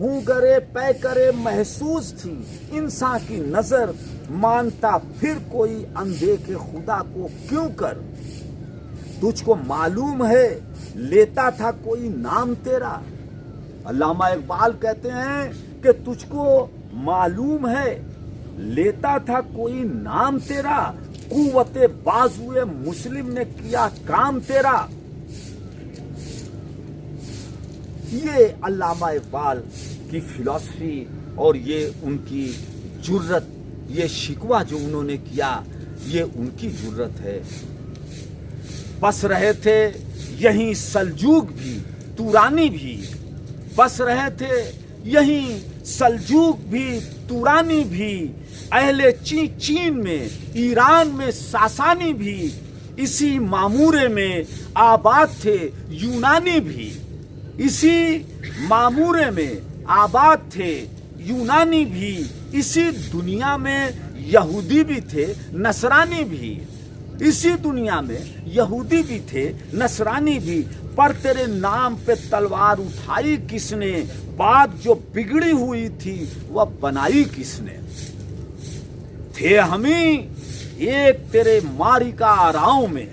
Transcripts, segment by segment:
ہوں گرے پے کرے محسوس تھی انسان کی نظر، مانتا پھر کوئی اندیکھے خدا کو کیوں کر؟ تجھ کو معلوم ہے لیتا تھا کوئی نام تیرا۔ علامہ اقبال کہتے ہیں کہ تجھ کو معلوم ہے لیتا تھا کوئی نام تیرا، قوت بازوئے مسلم نے کیا کام تیرا۔ یہ علامہ اقبال کی فلسفی اور یہ ان کی جرت، یہ شکوہ جو انہوں نے کیا، یہ ان کی جرت ہے۔ بس رہے تھے یہیں سلجوق بھی تورانی بھی، بس رہے تھے یہیں سلجوق بھی تورانی بھی، اہل چین میں ایران میں ساسانی بھی، اسی معمورے میں آباد تھے یونانی بھی، اسی معمورے میں آباد تھے یونانی بھی، اسی دنیا میں یہودی بھی تھے نصرانی بھی، اسی دنیا میں یہودی بھی تھے نصرانی بھی، پر تیرے نام پہ تلوار اٹھائی کس نے؟ بات جو بگڑی ہوئی تھی وہ بنائی کس نے؟ تھے ہمیں ایک تیرے ماری کا آراؤں میں،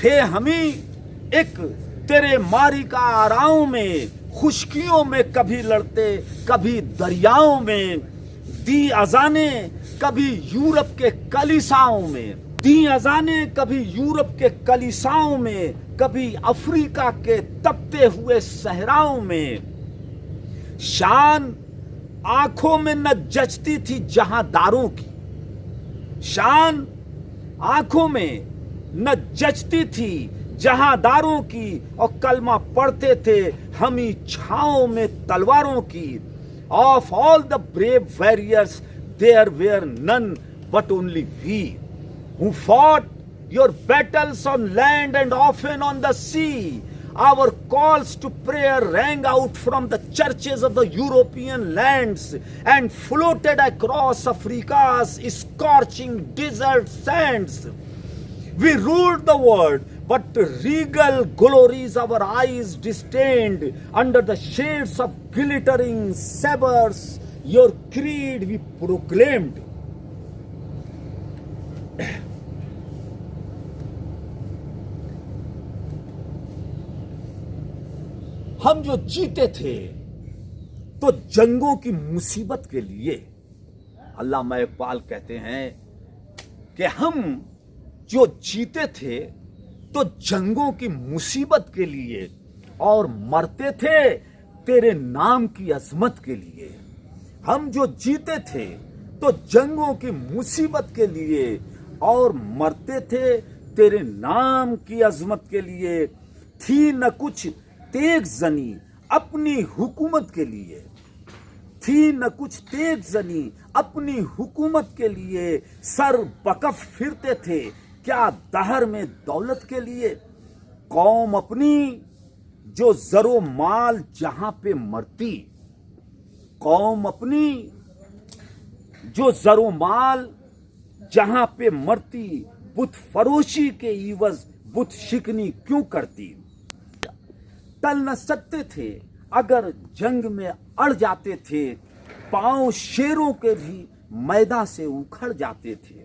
تھے ہمیں ایک تیرے ماری کا آراؤں میں، خشکیوں میں کبھی لڑتے کبھی دریاؤں میں، دی اذانیں کبھی یورپ کے کلیساؤں میں، دی اذانیں کبھی یورپ کے کلیساؤں میں، کبھی افریقہ کے تپتے ہوئے صحراؤں میں۔ شان آنکھوں میں نہ جچتی تھی جہاں داروں کی، شان آنکھوں میں نہ جچتی تھی جہاں داروں کی، اور کلمہ پڑھتے تھے ہمیں چھاؤں میں تلواروں کی۔ Of all the brave warriors there were none but only we, who fought your battles on land and often on the sea. Our calls to prayer rang out from the churches of the European lands and floated across Africa's scorching desert sands. We ruled the world, but regal glories our eyes disdained. Under the shades of glittering sabers, your creed we proclaimed. ہم جو جیتے تھے تو جنگوں کی مصیبت کے لیے، علامہ اقبال کہتے ہیں کہ ہم جو جیتے تھے تو جنگوں کی مصیبت کے لیے، اور مرتے تھے تیرے نام کی عظمت کے لیے۔ ہم جو جیتے تھے تو جنگوں کی مصیبت کے لیے، اور مرتے تھے تیرے نام کی عظمت کے لیے۔ تھی نہ کچھ تیغ زنی اپنی حکومت کے لیے، تھی نہ کچھ تیغ زنی اپنی حکومت کے لیے، سر بکف پھرتے تھے کیا دہر میں دولت کے لیے۔ قوم اپنی جو زر و مال جہاں پہ مرتی، قوم اپنی جو زر و مال جہاں پہ مرتی، بت فروشی کے عوض بت شکنی کیوں کرتی۔ ٹل نہ سکتے تھے اگر جنگ میں اڑ جاتے تھے، پاؤں شیروں کے بھی میدان سے اکھڑ جاتے تھے۔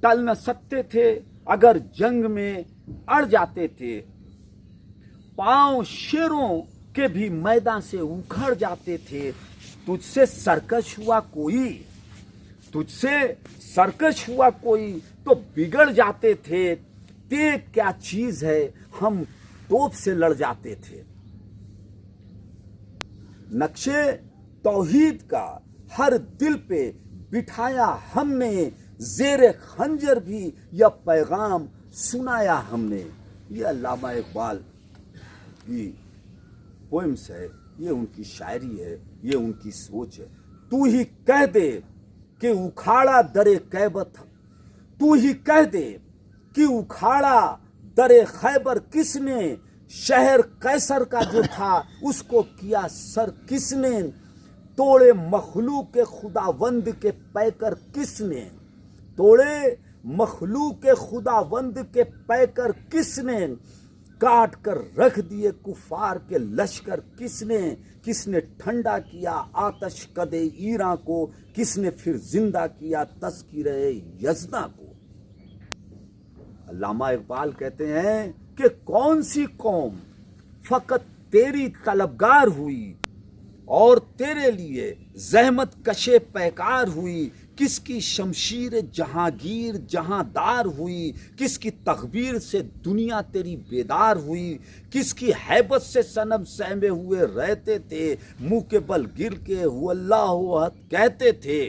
ٹل نہ سکتے تھے اگر جنگ میں اڑ جاتے تھے، پاؤں شیروں کے بھی میدان سے اکھڑ جاتے تھے۔ تجھ سے سرکش ہوا کوئی، تجھ سے سرکش ہوا کوئی تو بگڑ جاتے تھے۔ تیغ کیا چیز ہے ہم توپ سے لڑ جاتے تھے۔ نقشے توحید کا ہر دل پہ بٹھایا ہم نے، زیر خنجر بھی یہ پیغام سنایا ہم نے۔ یہ علامہ اقبال کی پوئمس ہے، یہ ان کی شاعری ہے، یہ ان کی سوچ ہے۔ تو ہی کہہ دے کہ اکھاڑا در کیبت، تو ہی کہہ دے کہ اکھاڑا در خیبر کس نے، شہر قیصر کا جو تھا اس کو کیا سر کس نے، توڑے مخلوق خداوند کے پیکر کس نے، توڑے مخلوق خداوند کے پیکر کس نے، کاٹ کر رکھ دیے کفار کے لشکر، کس نے ٹھنڈا کیا آتش قد ایراں کو، کس نے پھر زندہ کیا تذکرہ یزداں کو۔ علامہ اقبال کہتے ہیں کہ کون سی قوم فقط تیری طلبگار ہوئی اور تیرے لیے زحمت کشے پیکار ہوئی، کس کی شمشیر جہانگیر جہاں دار ہوئی، کس کی تخبیر سے دنیا تیری بیدار ہوئی، کس کی ہیبت سے صنم سہمے ہوئے رہتے تھے، منہ کے بل گر کے ہو اللہ احد کہتے تھے۔